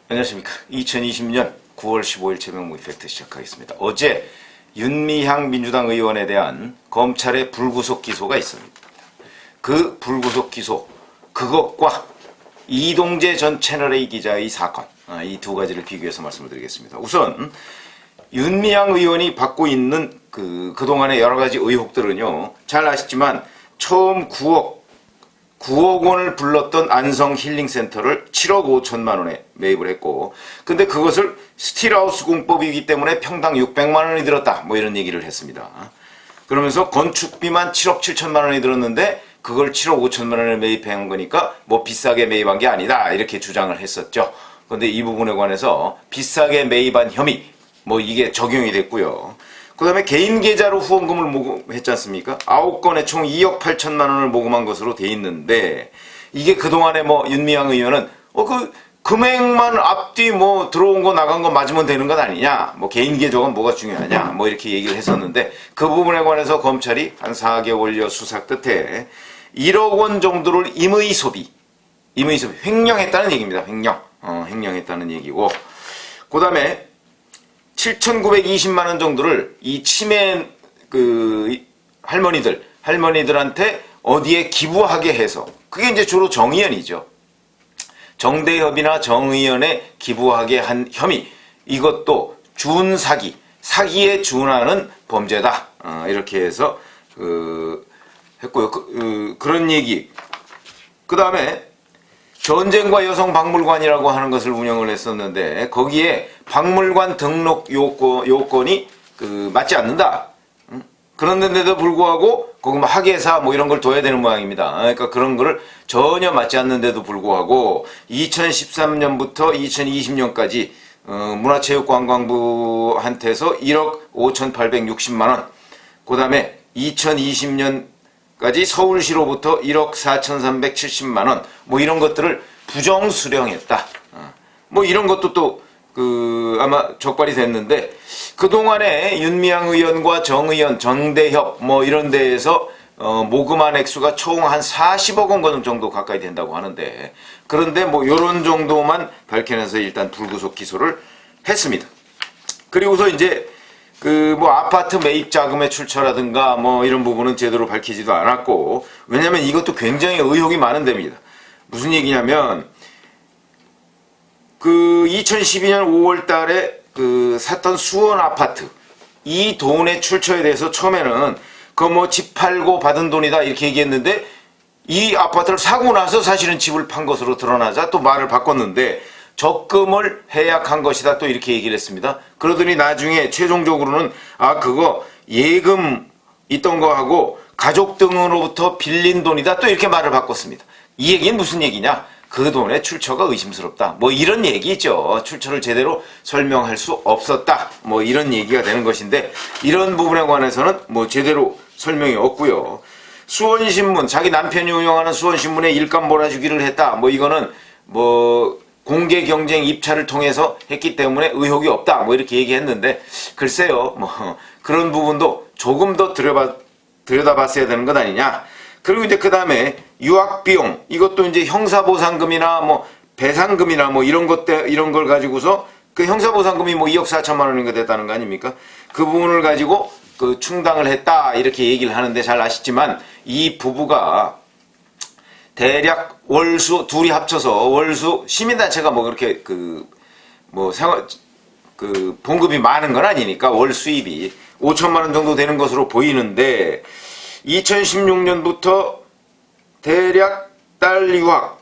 안녕하십니까. 2020년 9월 15일 최명무 이펙트 시작하겠습니다. 어제 윤미향 민주당 의원에 대한 검찰의 불구속 기소가 있습니다. 그 불구속 기소, 그것과 이동재 전 채널A 기자의 사건, 이 두 가지를 비교해서 말씀을 드리겠습니다. 우선 윤미향 의원이 받고 있는 그동안의 여러 가지 의혹들은요, 잘 아시지만 처음 9억 원을 불렀던 안성 힐링센터를 7억 5천만 원에 매입을 했고, 근데 그것을 스틸하우스 공법이기 때문에 평당 600만 원이 들었다, 뭐 이런 얘기를 했습니다. 그러면서 건축비만 7억 7천만 원이 들었는데 그걸 7억 5천만 원에 매입한 거니까 뭐 비싸게 매입한 게 아니다, 이렇게 주장을 했었죠. 근데 이 부분에 관해서 비싸게 매입한 혐의, 뭐 이게 적용이 됐고요. 그 다음에 개인 계좌로 후원금을 모금했지 않습니까? 9건에 총 2억 8천만 원을 모금한 것으로 돼 있는데, 이게 그동안에 뭐 윤미향 의원은 그 금액만 앞뒤 뭐 들어온 거 나간 거 맞으면 되는 것 아니냐, 뭐 개인 계좌가 뭐가 중요하냐, 뭐 이렇게 얘기를 했었는데, 그 부분에 관해서 검찰이 한 4개월여 수사 끝에 1억 원 정도를 임의 소비, 횡령했다는 얘기입니다. 횡령했다는 얘기고, 그 다음에 7,920만 원 정도를 이 치매 할머니들한테 어디에 기부하게 해서, 그게 이제 주로 정의연이죠. 정대협이나 정의연에 기부하게 한 혐의, 이것도 사기에 준하는 범죄다, 이렇게 해서 했고요. 그런 얘기. 그 다음에 전쟁과 여성박물관이라고 하는 것을 운영을 했었는데, 거기에 박물관 등록 요건이 맞지 않는다. 그런데도 불구하고 거기 뭐 학예사 뭐 이런 걸 둬야 되는 모양입니다. 그러니까 그런 거를 전혀 맞지 않는데도 불구하고 2013년부터 2020년까지 문화체육관광부한테서 1억 5,860만 원, 그 다음에 2020년까지 서울시로부터 1억 4,370만 원, 뭐 이런 것들을 부정 수령했다. 뭐 이런 것도 또 아마 적발이 됐는데, 그동안에 윤미향 의원과 정의연, 정대협 뭐 이런 데에서 모금한 액수가 총 한 40억 원 정도 가까이 된다고 하는데, 그런데 뭐 요런 정도만 밝혀내서 일단 불구속 기소를 했습니다. 그리고서 이제 뭐 아파트 매입 자금의 출처라든가 뭐 이런 부분은 제대로 밝히지도 않았고, 왜냐면 이것도 굉장히 의혹이 많은 데입니다. 무슨 얘기냐면 2012년 5월 달에 샀던 수원 아파트, 이 돈의 출처에 대해서 처음에는 뭐 집 팔고 받은 돈이다 이렇게 얘기했는데, 이 아파트를 사고 나서 사실은 집을 판 것으로 드러나자 또 말을 바꿨는데, 적금을 해약한 것이다 또 이렇게 얘기를 했습니다. 그러더니 나중에 최종적으로는 그거 예금 있던 거하고 가족 등으로부터 빌린 돈이다 또 이렇게 말을 바꿨습니다. 이 얘기는 무슨 얘기냐? 그 돈의 출처가 의심스럽다, 뭐 이런 얘기죠. 출처를 제대로 설명할 수 없었다, 뭐 이런 얘기가 되는 것인데, 이런 부분에 관해서는 뭐 제대로 설명이 없고요. 수원신문, 자기 남편이 운영하는 수원신문에 일감 몰아주기를 했다, 뭐 이거는 뭐 공개 경쟁 입찰을 통해서 했기 때문에 의혹이 없다, 뭐 이렇게 얘기했는데, 글쎄요, 뭐 그런 부분도 조금 더 들여다봤어야 되는 것 아니냐. 그리고 이제 그 다음에 유학비용, 이것도 이제 형사보상금이나 뭐 배상금이나 뭐 이런 걸 가지고서 그 형사보상금이 뭐 2억 4천만 원인가 됐다는 거 아닙니까? 그 부분을 가지고 충당을 했다, 이렇게 얘기를 하는데, 잘 아시지만 이 부부가 대략 월수, 둘이 합쳐서 월수, 시민단체가 뭐 그렇게 봉급이 많은 건 아니니까 월 수입이 5천만 원 정도 되는 것으로 보이는데, 2016년부터 대략 딸 유학,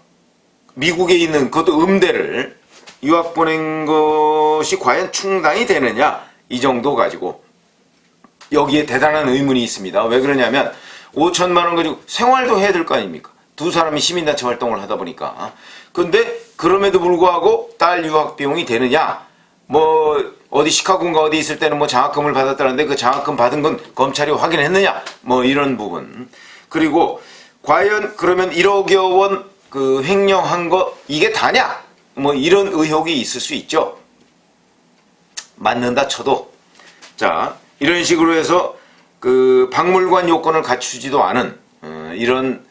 미국에 있는 그것도 음대를 유학 보낸 것이 과연 충당이 되느냐, 이 정도 가지고 여기에 대단한 의문이 있습니다. 왜 그러냐면 5천만 원 가지고 생활도 해야 될 거 아닙니까? 두 사람이 시민단체 활동을 하다 보니까. 근데 그럼에도 불구하고 딸 유학 비용이 되느냐, 뭐 어디 시카고인가 어디 있을 때는 뭐 장학금을 받았다는데, 그 장학금 받은 건 검찰이 확인했느냐, 뭐 이런 부분. 그리고 과연 그러면 1억여 원 횡령한 거 이게 다냐, 뭐 이런 의혹이 있을 수 있죠. 맞는다 쳐도. 자, 이런 식으로 해서 박물관 요건을 갖추지도 않은 이런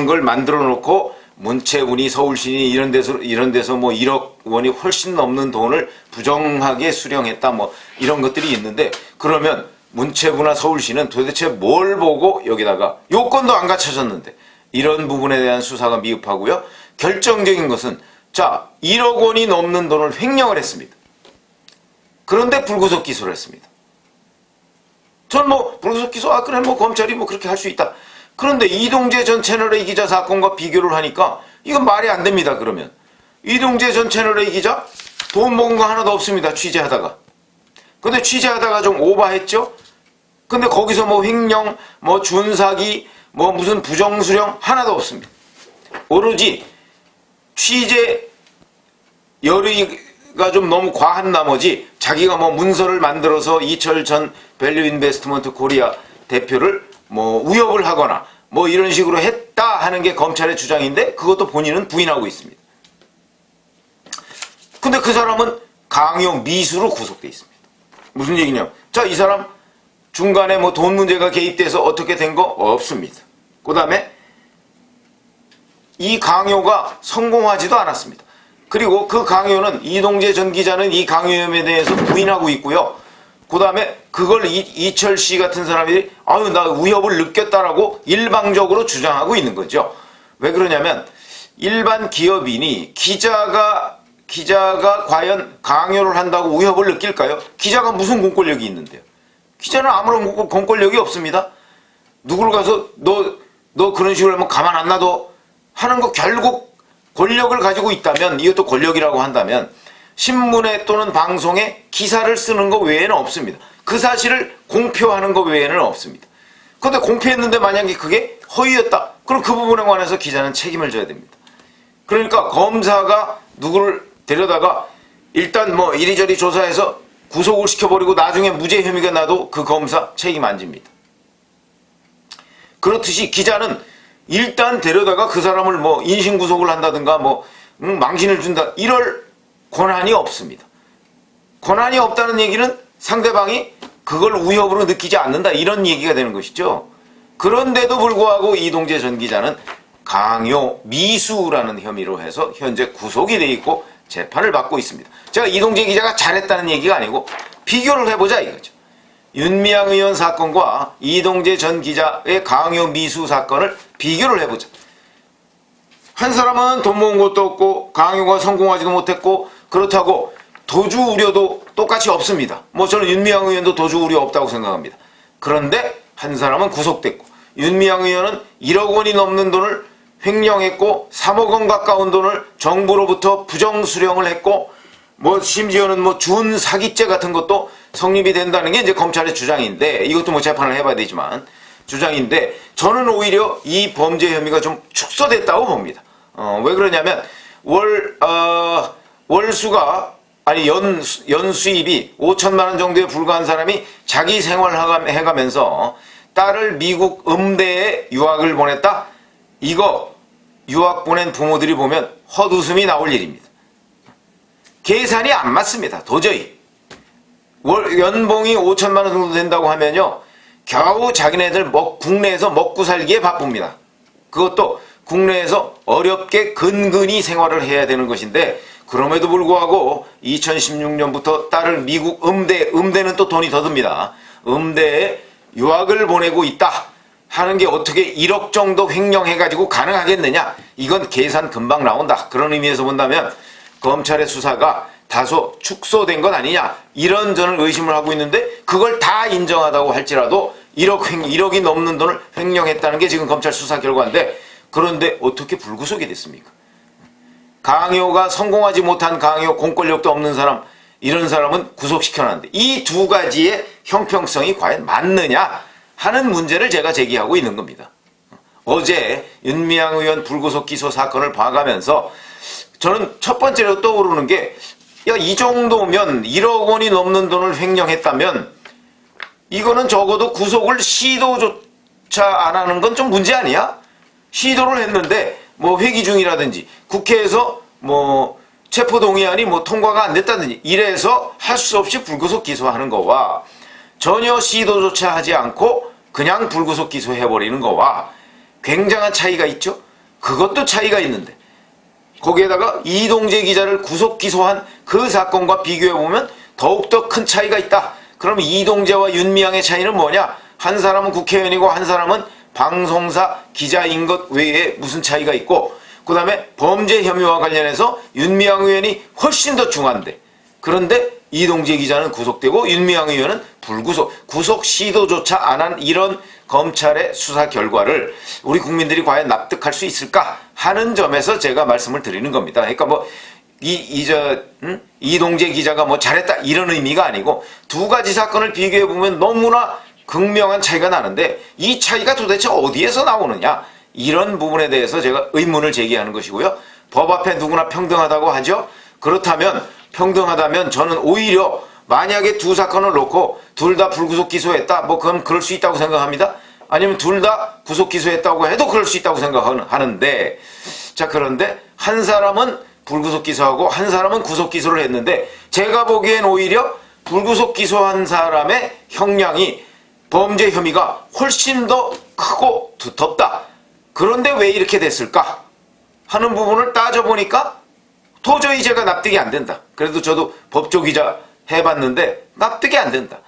걸 만들어 놓고 문체군이 서울시니 이런 데서 뭐 1억 원이 훨씬 넘는 돈을 부정하게 수령했다 뭐 이런 것들이 있는데, 그러면 문체부나 서울시는 도대체 뭘 보고 여기다가 요건도 안 갖춰졌는데 이런 부분에 대한 수사가 미흡하고요. 결정적인 것은 자 1억 원이 넘는 돈을 횡령을 했습니다. 그런데 불구속 기소를 했습니다. 전 뭐 불구속 기소 그래 뭐 검찰이 뭐 그렇게 할 수 있다. 그런데 이동재 전 채널A 기자 사건과 비교를 하니까 이건 말이 안 됩니다. 그러면 이동재 전 채널A 기자 돈 먹은 거 하나도 없습니다. 취재하다가. 근데 취재하다가 좀 오바했죠? 근데 거기서 뭐 횡령, 뭐 준사기, 뭐 무슨 부정수령 하나도 없습니다. 오로지 취재 열의가 좀 너무 과한 나머지 자기가 뭐 문서를 만들어서 이철 전 밸류 인베스트먼트 코리아 대표를 뭐 위협을 하거나 뭐 이런 식으로 했다 하는 게 검찰의 주장인데 그것도 본인은 부인하고 있습니다. 근데 그 사람은 강요 미수로 구속돼 있습니다. 무슨 얘기냐? 자, 이 사람 중간에 뭐 돈 문제가 개입돼서 어떻게 된 거 없습니다. 그 다음에 이 강요가 성공하지도 않았습니다. 그리고 그 강요는 이동재 전 기자는 이 강요혐에 대해서 부인하고 있고요. 그 다음에 그걸 이철 씨 같은 사람들이 나 위협을 느꼈다라고 일방적으로 주장하고 있는 거죠. 왜 그러냐면 일반 기업인이 기자가 과연 강요를 한다고 위협을 느낄까요? 기자가 무슨 공권력이 있는데요? 기자는 아무런 공권력이 없습니다. 누구를 가서 너 그런 식으로 하면 가만 안 놔둬 하는 거 결국 권력을 가지고 있다면, 이것도 권력이라고 한다면 신문에 또는 방송에 기사를 쓰는 거 외에는 없습니다. 그 사실을 공표하는 거 외에는 없습니다. 그런데 공표했는데 만약에 그게 허위였다. 그럼 그 부분에 관해서 기자는 책임을 져야 됩니다. 그러니까 검사가 누구를 데려다가 일단 뭐 이리저리 조사해서 구속을 시켜버리고 나중에 무죄 혐의가 나도 그 검사 책임 안 집니다. 그렇듯이 기자는 일단 데려다가 그 사람을 뭐 인신구속을 한다든가 뭐 망신을 준다 이럴 권한이 없습니다. 권한이 없다는 얘기는 상대방이 그걸 위협으로 느끼지 않는다 이런 얘기가 되는 것이죠. 그런데도 불구하고 이동재 전 기자는 강요 미수라는 혐의로 해서 현재 구속이 돼 있고 재판을 받고 있습니다. 제가 이동재 기자가 잘했다는 얘기가 아니고 비교를 해보자 이거죠. 윤미향 의원 사건과 이동재 전 기자의 강요 미수 사건을 비교를 해보자. 한 사람은 돈 모은 것도 없고 강요가 성공하지도 못했고 그렇다고 도주 우려도 똑같이 없습니다. 뭐 저는 윤미향 의원도 도주 우려 없다고 생각합니다. 그런데 한 사람은 구속됐고 윤미향 의원은 1억 원이 넘는 돈을 횡령했고 3억 원 가까운 돈을 정부로부터 부정수령을 했고 뭐 심지어는 뭐 준사기죄 같은 것도 성립이 된다는 게 이제 검찰의 주장인데, 이것도 뭐 재판을 해봐야 되지만 주장인데, 저는 오히려 이 범죄 혐의가 좀 축소됐다고 봅니다. 왜 그러냐면 월수가 아니 연수입이 5천만 원 정도에 불과한 사람이 자기 생활해가면서 딸을 미국 음대에 유학을 보냈다? 이거 유학 보낸 부모들이 보면 헛웃음이 나올 일입니다. 계산이 안 맞습니다. 도저히. 연봉이 5천만 원 정도 된다고 하면요, 겨우 자기네들 국내에서 먹고 살기에 바쁩니다. 그것도 국내에서 어렵게 근근히 생활을 해야 되는 것인데, 그럼에도 불구하고 2016년부터 딸을 미국 음대는 또 돈이 더 듭니다. 음대에 유학을 보내고 있다 하는 게 어떻게 1억 정도 횡령해가지고 가능하겠느냐? 이건 계산 금방 나온다. 그런 의미에서 본다면 검찰의 수사가 다소 축소된 것 아니냐, 이런 저는 의심을 하고 있는데, 그걸 다 인정하다고 할지라도 1억이 넘는 돈을 횡령했다는 게 지금 검찰 수사 결과인데, 그런데 어떻게 불구속이 됐습니까? 강요가 성공하지 못한 강요, 공권력도 없는 사람, 이런 사람은 구속시켜놨는데 이 두 가지의 형평성이 과연 맞느냐 하는 문제를 제가 제기하고 있는 겁니다. 어제 윤미향 의원 불구속 기소 사건을 봐가면서 저는 첫 번째로 떠오르는 게, 이 정도면 1억 원이 넘는 돈을 횡령했다면 이거는 적어도 구속을 시도조차 안 하는 건 좀 문제 아니야? 시도를 했는데 뭐 회기 중이라든지 국회에서 뭐 체포동의안이 뭐 통과가 안 됐다든지 이래서 할 수 없이 불구속 기소하는 거와 전혀 시도조차 하지 않고 그냥 불구속 기소해버리는 거와 굉장한 차이가 있죠? 그것도 차이가 있는데 거기에다가 이동재 기자를 구속 기소한 그 사건과 비교해보면 더욱더 큰 차이가 있다. 그럼 이동재와 윤미향의 차이는 뭐냐? 한 사람은 국회의원이고 한 사람은 방송사 기자인 것 외에 무슨 차이가 있고, 그 다음에 범죄 혐의와 관련해서 윤미향 의원이 훨씬 더 중한데, 그런데 이동재 기자는 구속되고 윤미향 의원은 불구속, 구속 시도조차 안 한 이런 검찰의 수사 결과를 우리 국민들이 과연 납득할 수 있을까 하는 점에서 제가 말씀을 드리는 겁니다. 그러니까 뭐 이동재 기자가 뭐 잘했다 이런 의미가 아니고, 두 가지 사건을 비교해 보면 너무나 극명한 차이가 나는데 이 차이가 도대체 어디에서 나오느냐, 이런 부분에 대해서 제가 의문을 제기하는 것이고요. 법 앞에 누구나 평등하다고 하죠. 그렇다면 평등하다면 저는 오히려 만약에 두 사건을 놓고 둘 다 불구속 기소했다, 뭐 그럼 그럴 수 있다고 생각합니다. 아니면 둘 다 구속 기소했다고 해도 그럴 수 있다고 생각하는데, 자, 그런데 한 사람은 불구속 기소하고 한 사람은 구속 기소를 했는데, 제가 보기엔 오히려 불구속 기소한 사람의 형량이 범죄 혐의가 훨씬 더 크고 두텁다. 그런데 왜 이렇게 됐을까 하는 부분을 따져보니까 도저히 제가 납득이 안 된다. 그래도 저도 법조기자 해봤는데 납득이 안 된다.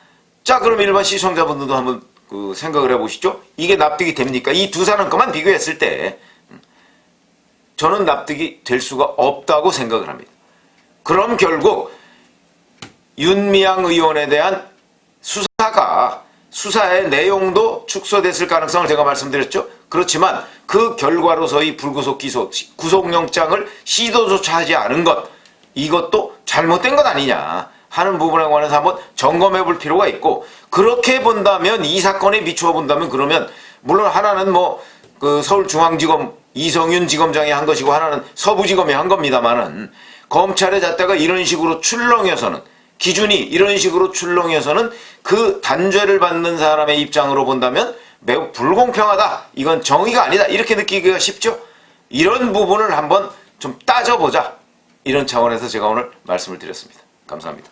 자, 그럼 일반 시청자분들도 한번 생각을 해보시죠. 이게 납득이 됩니까? 이 두 사람과만 비교했을 때 저는 납득이 될 수가 없다고 생각을 합니다. 그럼 결국 윤미향 의원에 대한 수사의 내용도 축소됐을 가능성을 제가 말씀드렸죠. 그렇지만 그 결과로서의 불구속 기소, 구속영장을 시도조차 하지 않은 것, 이것도 잘못된 것 아니냐 하는 부분에 관해서 한번 점검해 볼 필요가 있고, 그렇게 본다면, 이 사건에 비추어 본다면, 그러면 물론 하나는 뭐 그 서울중앙지검 이성윤 지검장이 한 것이고 하나는 서부지검이 한 겁니다만은, 검찰의 잣대가 이런 식으로 출렁여서는, 기준이 이런 식으로 출렁여서는 그 단죄를 받는 사람의 입장으로 본다면 매우 불공평하다, 이건 정의가 아니다, 이렇게 느끼기가 쉽죠. 이런 부분을 한번 좀 따져보자, 이런 차원에서 제가 오늘 말씀을 드렸습니다. 감사합니다.